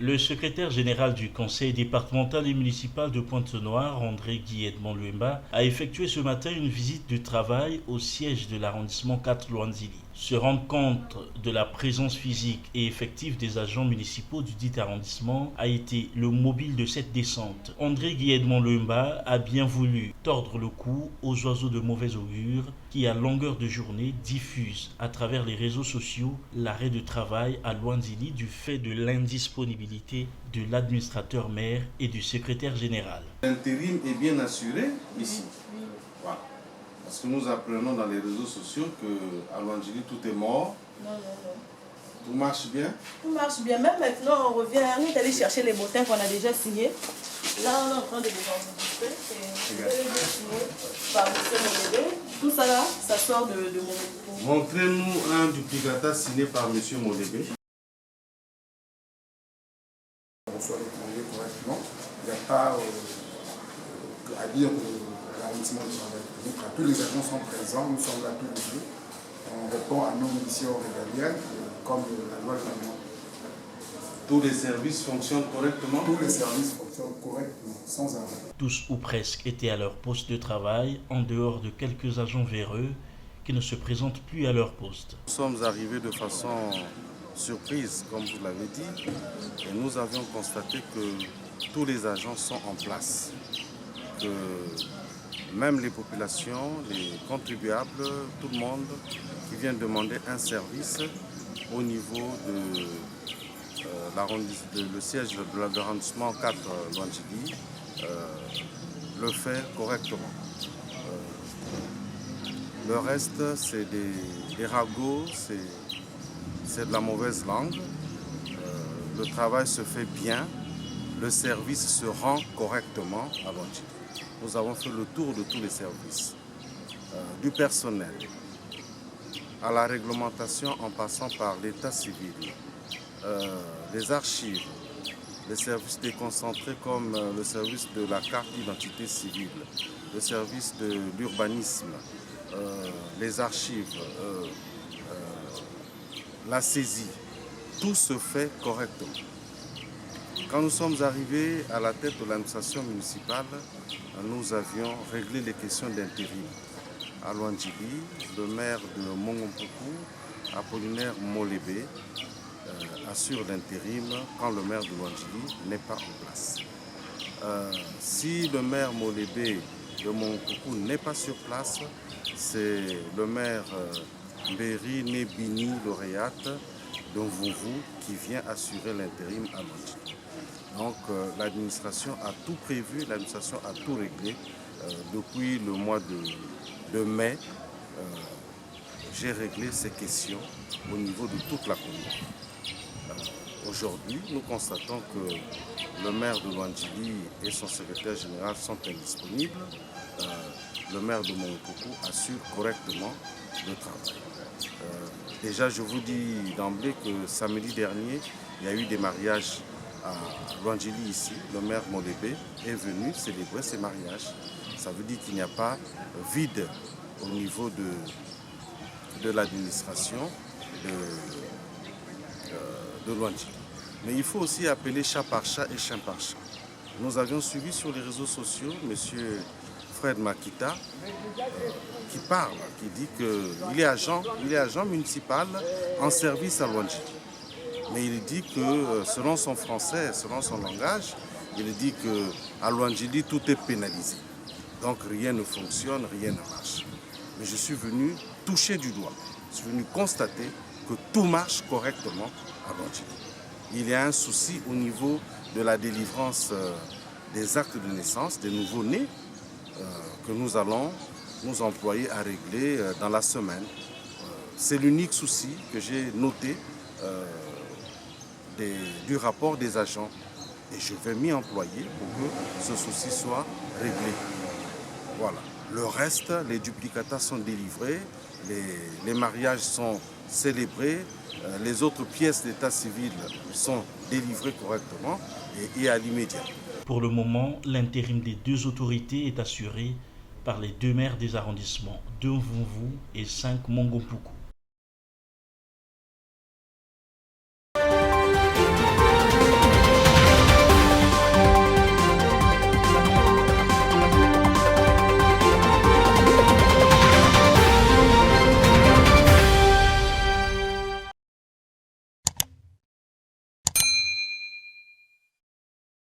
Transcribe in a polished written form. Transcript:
Le secrétaire général du conseil départemental et municipal de Pointe-Noire, André Guy Edmond Luemba, a effectué ce matin une visite de travail au siège de l'arrondissement 4 Loanzili. Se rendre compte de la présence physique et effective des agents municipaux du dit arrondissement a été le mobile de cette descente. André Guy Edmond Luemba a bien voulu tordre le cou aux oiseaux de mauvais augure qui, à longueur de journée, diffusent à travers les réseaux sociaux l'arrêt de travail à Loanzili du fait de l'indisponibilité de l'administrateur maire et du secrétaire général. L'intérim est bien assuré ici. Voilà. Parce que nous apprenons dans les réseaux sociaux qu'à Loanzili tout est mort. Non. Tout marche bien. Tout marche bien. Même maintenant, on revient, on est allé chercher les bottins qu'on a déjà signés. Là, on est en train de les enregistrer. C'est signé par M. Modébé. Tout ça là, ça sort de mon... Montrez-nous un duplicata signé par M. Modébé. On soit répondu correctement. Il n'y a pas à dire que l'arrondissement du travail public, tous les agents sont présents, nous sommes là tous les jours. On répond à nos missions régaliennes comme la loi le demande. Tous les services fonctionnent correctement. Tous les services fonctionnent correctement, sans arrêt. Tous ou presque étaient à leur poste de travail, en dehors de quelques agents véreux qui ne se présentent plus à leur poste. Nous sommes arrivés de façon surprise, comme vous l'avez dit, et nous avions constaté que tous les agents sont en place. Que même les populations, les contribuables, tout le monde qui vient demander un service au niveau de le siège de l'arrondissement 4 Loanzili le fait correctement. Le reste, c'est des ragots, c'est de la mauvaise langue. Le travail se fait bien, le service se rend correctement à Loanzili. Nous avons fait le tour de tous les services, du personnel à la réglementation en passant par l'état civil, les archives, les services déconcentrés comme le service de la carte d'identité civile, le service de l'urbanisme, les archives, la saisie, tout se fait correctement. Quand nous sommes arrivés à la tête de l'administration municipale, nous avions réglé les questions d'intérim. À Loanzili, le maire de Mongompuku, Apollinaire Molébé, assure l'intérim quand le maire de Loanzili n'est pas en place. Si le maire Molébé de Mongompuku n'est pas sur place, c'est le maire Mberi Nebini lauréate de Mvouvou qui vient assurer l'intérim à Loanzili. Donc l'administration a tout prévu, l'administration a tout réglé. Depuis le mois de mai, j'ai réglé ces questions au niveau de toute la commune. Aujourd'hui, nous constatons que le maire de Loanzili et son secrétaire général sont indisponibles. Le maire de Mongompuku assure correctement le travail. Déjà, je vous dis d'emblée que samedi dernier, il y a eu des mariages à Loanzili ici. Le maire Modébé est venu célébrer ces mariages. Ça veut dire qu'il n'y a pas vide au niveau de l'administration de Loanzili. Mais il faut aussi appeler chat par chat et chien par chat. Nous avions suivi sur les réseaux sociaux M. Fred Makita qui parle, qui dit qu'il est agent municipal en service à Loanzili. Mais il dit que selon son français, selon son langage, il dit qu'à Loanzili tout est pénalisé. Donc rien ne fonctionne, rien ne marche. Mais je suis venu toucher du doigt, je suis venu constater que tout marche correctement à Loanzili. Il y a un souci au niveau de la délivrance des actes de naissance, des nouveaux-nés, que nous allons nous employer à régler dans la semaine. C'est l'unique souci que j'ai noté du rapport des agents. Et je vais m'y employer pour que ce souci soit réglé. Voilà. Le reste, les duplicata sont délivrés, les mariages sont célébrés, les autres pièces d'état civil sont délivrées correctement et à l'immédiat. Pour le moment, l'intérim des deux autorités est assuré par les deux maires des arrondissements de Mvouvou et 5 Mongompuku.